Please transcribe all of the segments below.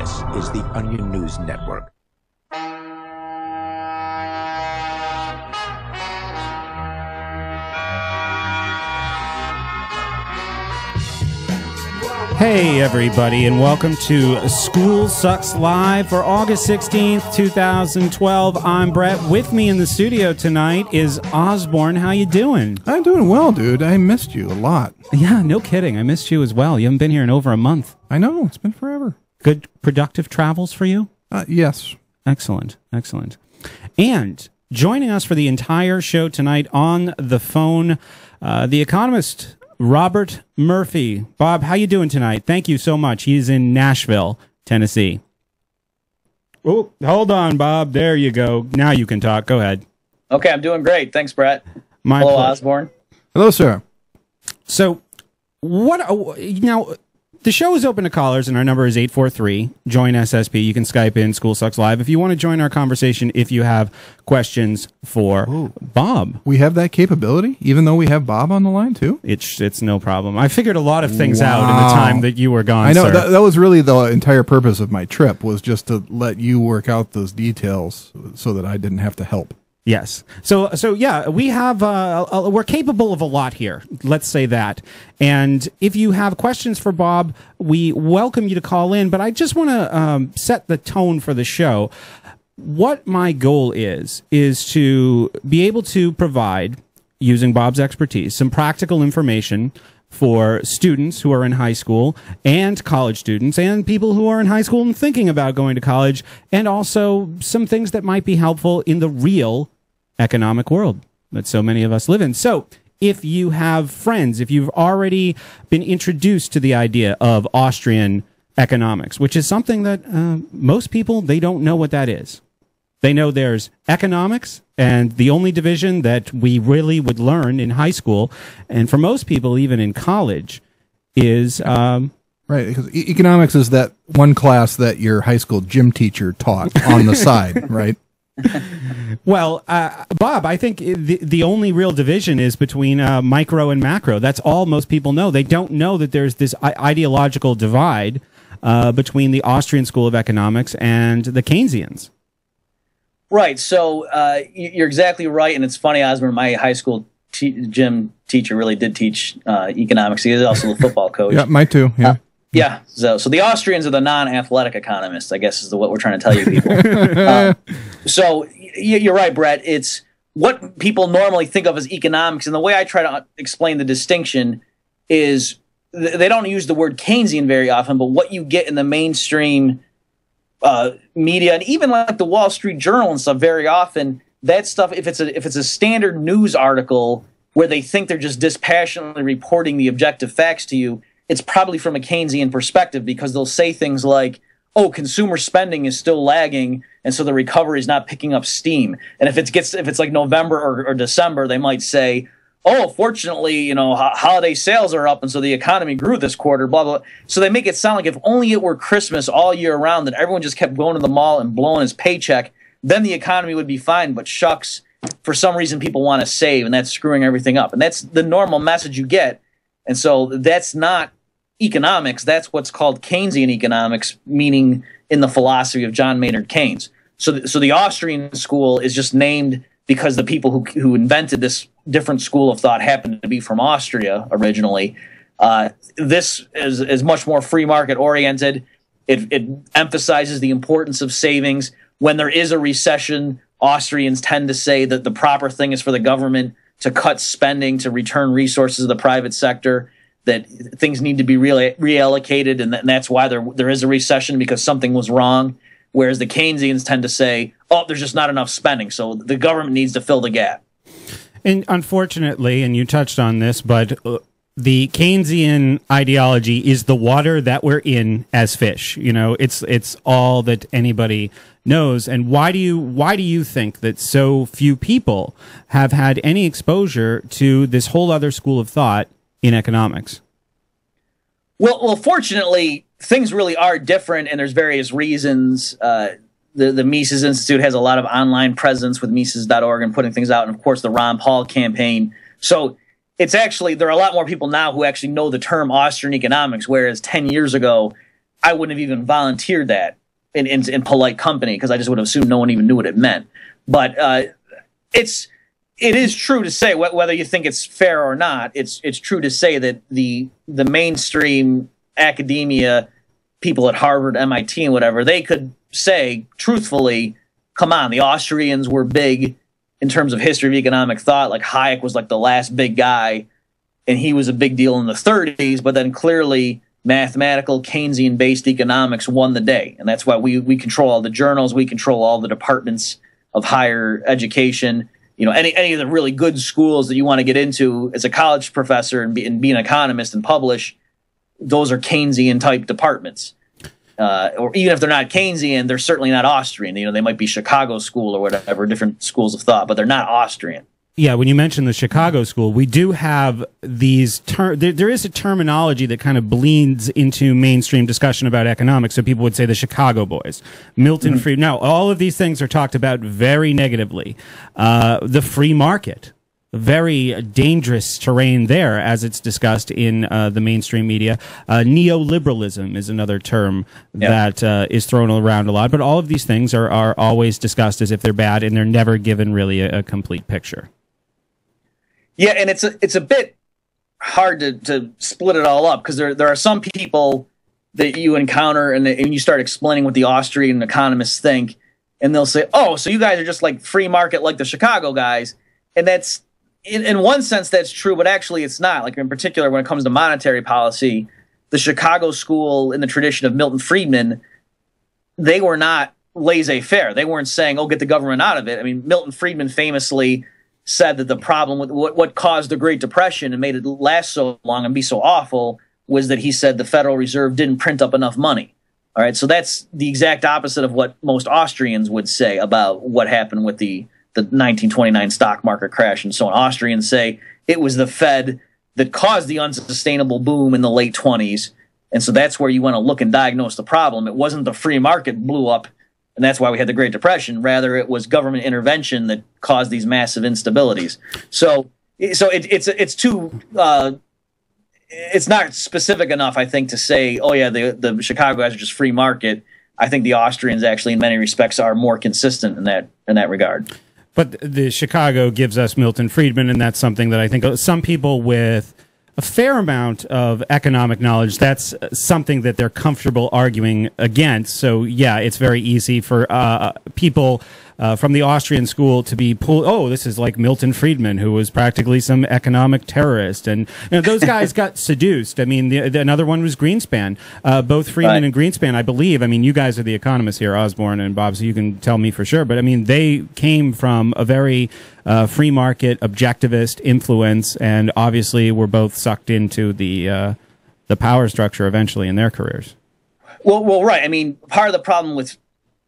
This is the Onion News Network. Hey everybody, and welcome to School Sucks Live for August 16th, 2012. I'm Brett. With me in the studio tonight is Osborne. How you doing? I'm doing well, dude. I missed you a lot. Yeah, no kidding. I missed you as well. You haven't been here in over a month. I know. It's been forever. Good, productive travels for you? Yes. Excellent, excellent. And joining us for the entire show tonight on the phone, the Economist Robert Murphy. Bob, how you doing tonight? Thank you so much. He's in Nashville, Tennessee. Oh, hold on, Bob. There you go. Now you can talk. Go ahead. Okay, I'm doing great. Thanks, Brett. My Hello, pleasure. Osborne. Hello, sir. So, now, the show is open to callers, and our number is 843-JOIN-SSP. You can Skype in School Sucks Live if you want to join our conversation, if you have questions for Bob. We have that capability, even though we have Bob on the line, too? It's no problem. I figured a lot of things out in the time that you were gone, I know. sir. That was really the entire purpose of my trip, was just to let you work out those details so that I didn't have to help. Yes. So yeah, we have we're capable of a lot here. Let's say that. And if you have questions for Bob, we welcome you to call in. But I just want to set the tone for the show. What my goal is to be able to provide, using Bob's expertise, some practical information for students who are in high school and college students and people who are in high school and thinking about going to college, and also some things that might be helpful in the real economic world that so many of us live in. So if you have friends, if you've already been introduced to the idea of Austrian economics, which is something that most people, they don't know what that is. They know there's economics, and the only division that we really would learn in high school, and for most people, even in college, is... Right, because economics is that one class that your high school gym teacher taught on the side, right? Well, Bob, I think the only real division is between micro and macro. That's all most people know. They don't know that there's this ideological divide between the Austrian School of Economics and the Keynesians. Right. So you're exactly right. And it's funny, Osborne, my high school gym teacher really did teach economics. He is also a football coach. Yeah, mine too. Yeah. Yeah. So the Austrians are the non-athletic economists, I guess, is what we're trying to tell you people. So you're right, Brett. It's what people normally think of as economics. And the way I try to explain the distinction is they don't use the word Keynesian very often, but what you get in the mainstream media, and even like the Wall Street Journal and stuff, very often, that stuff, if it's a standard news article where they think they're just dispassionately reporting the objective facts to you, it's probably from a Keynesian perspective, because they'll say things like, oh, consumer spending is still lagging, and so the recovery is not picking up steam. And if it's like November or December, they might say, oh, fortunately, holiday sales are up, and so the economy grew this quarter, blah, blah. So they make it sound like if only it were Christmas all year round, that everyone just kept going to the mall and blowing his paycheck, then the economy would be fine. But shucks, for some reason people want to save, and that's screwing everything up. And that's the normal message you get. And so that's not economics. That's what's called Keynesian economics, meaning in the philosophy of John Maynard Keynes. So the Austrian school is just named because the people who invented this different school of thought happened to be from Austria originally. This is much more free market oriented. It emphasizes the importance of savings. When there is a recession, Austrians tend to say that the proper thing is for the government to cut spending, to return resources to the private sector, that things need to be reallocated, and that's why there is a recession, because something was wrong. Whereas the Keynesians tend to say, oh, there's just not enough spending, so the government needs to fill the gap. And unfortunately, and you touched on this, but the Keynesian ideology is the water that we're in as fish. It's all that anybody knows. And why do you think that so few people have had any exposure to this whole other school of thought in economics? Well, fortunately, things really are different, and there's various reasons. The Mises Institute has a lot of online presence with Mises.org and putting things out, and of course the Ron Paul campaign. So it's actually, there are a lot more people now who actually know the term Austrian economics, whereas 10 years ago, I wouldn't have even volunteered that in polite company, because I just would have assumed no one even knew what it meant. But it is true to say, whether you think it's fair or not, it's true to say that the mainstream academia, people at Harvard, MIT, and whatever, they could say truthfully, come on, the Austrians were big in terms of history of economic thought. Like Hayek was like the last big guy, and he was a big deal in the 30s, but then clearly mathematical Keynesian-based economics won the day. And that's why we control all the journals, we control all the departments of higher education. You know, any of the really good schools that you want to get into as a college professor and be an economist and publish, those are Keynesian-type departments. Or even if they're not Keynesian, they're certainly not Austrian. You know, they might be Chicago School or whatever, different schools of thought, but they're not Austrian. Yeah, when you mention the Chicago School, we do have these there is a terminology that kind of bleeds into mainstream discussion about economics. So people would say the Chicago boys, Milton Friedman. Now, all of these things are talked about very negatively. The free market, very dangerous terrain there, as it's discussed in the mainstream media. Neoliberalism is another term that is thrown around a lot. But all of these things are always discussed as if they're bad, and they're never given really a complete picture. Yeah, and it's a bit hard to split it all up, because there are some people that you encounter and you start explaining what the Austrian economists think, and they'll say, "Oh, so you guys are just like free market like the Chicago guys," and that's in one sense that's true, but actually it's not. Like in particular, when it comes to monetary policy, the Chicago school in the tradition of Milton Friedman, they were not laissez-faire. They weren't saying, "Oh, get the government out of it." I mean, Milton Friedman famously said that the problem with what caused the Great Depression and made it last so long and be so awful was that he said the Federal Reserve didn't print up enough money. All right, so that's the exact opposite of what most Austrians would say about what happened with the 1929 stock market crash and so on. Austrians say it was the Fed that caused the unsustainable boom in the late 20s, and so that's where you want to look and diagnose the problem. It wasn't the free market blew up, and that's why we had the Great Depression. Rather, it was government intervention that caused these massive instabilities. So it's too it's not specific enough, I think, to say, oh yeah, the Chicago guys are just free market. I think the Austrians actually, in many respects, are more consistent in that regard. But the Chicago gives us Milton Friedman, and that's something that I think some people with a fair amount of economic knowledge, that's something that they're comfortable arguing against. So, yeah, it's very easy for people from the Austrian school to be pulled. Oh, this is like Milton Friedman, who was practically some economic terrorist. And those guys got seduced. I mean, another one was Greenspan. Both Friedman and Greenspan, I believe. I mean, you guys are the economists here, Osborne and Bob, so you can tell me for sure. But, I mean, they came from a very free market, objectivist influence, and obviously were both sucked into the power structure eventually in their careers. Well, right. I mean, part of the problem with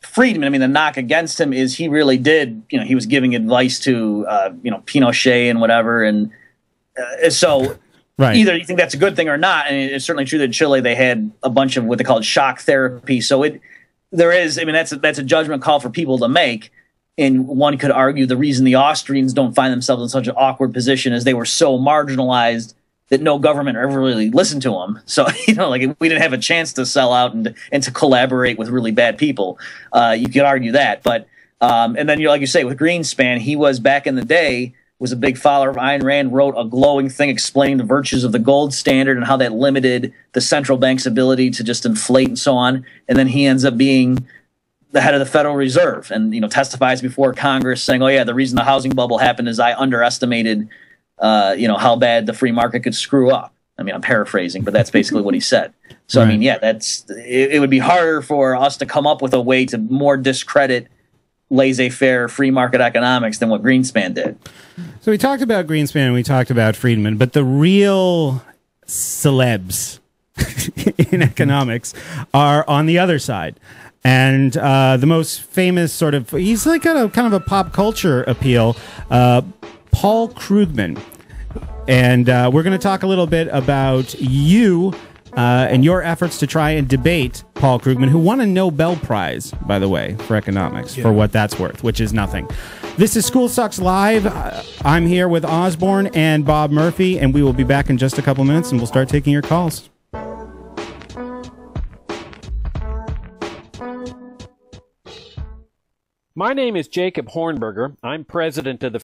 Friedman, I mean, the knock against him is he really did, he was giving advice to, Pinochet and whatever. And so right. Either you think that's a good thing or not. And it's certainly true that in Chile, they had a bunch of what they called shock therapy. So that's a judgment call for people to make. And one could argue the reason the Austrians don't find themselves in such an awkward position is they were so marginalized that no government ever really listened to them. So, like we didn't have a chance to sell out and to collaborate with really bad people. You could argue that. But, and then like you say, with Greenspan, he was back in the day, was a big follower of Ayn Rand, wrote a glowing thing explaining the virtues of the gold standard and how that limited the central bank's ability to just inflate and so on. And then he ends up being the head of the Federal Reserve and, testifies before Congress saying, oh yeah, the reason the housing bubble happened is I underestimated how bad the free market could screw up. I mean, I'm paraphrasing, but that's basically what he said. So, right. I mean, yeah, it would be harder for us to come up with a way to more discredit laissez-faire free market economics than what Greenspan did. So we talked about Greenspan and we talked about Friedman, but the real celebs in economics are on the other side. And the most famous he's like got a kind of a pop culture appeal, Paul Krugman. And we're going to talk a little bit about you and your efforts to try and debate Paul Krugman, who won a Nobel Prize, by the way, for economics, for what that's worth, which is nothing. This is School Sucks Live. I'm here with Osborne and Bob Murphy, and we will be back in just a couple minutes, and we'll start taking your calls. My name is Jacob Hornberger. I'm president of the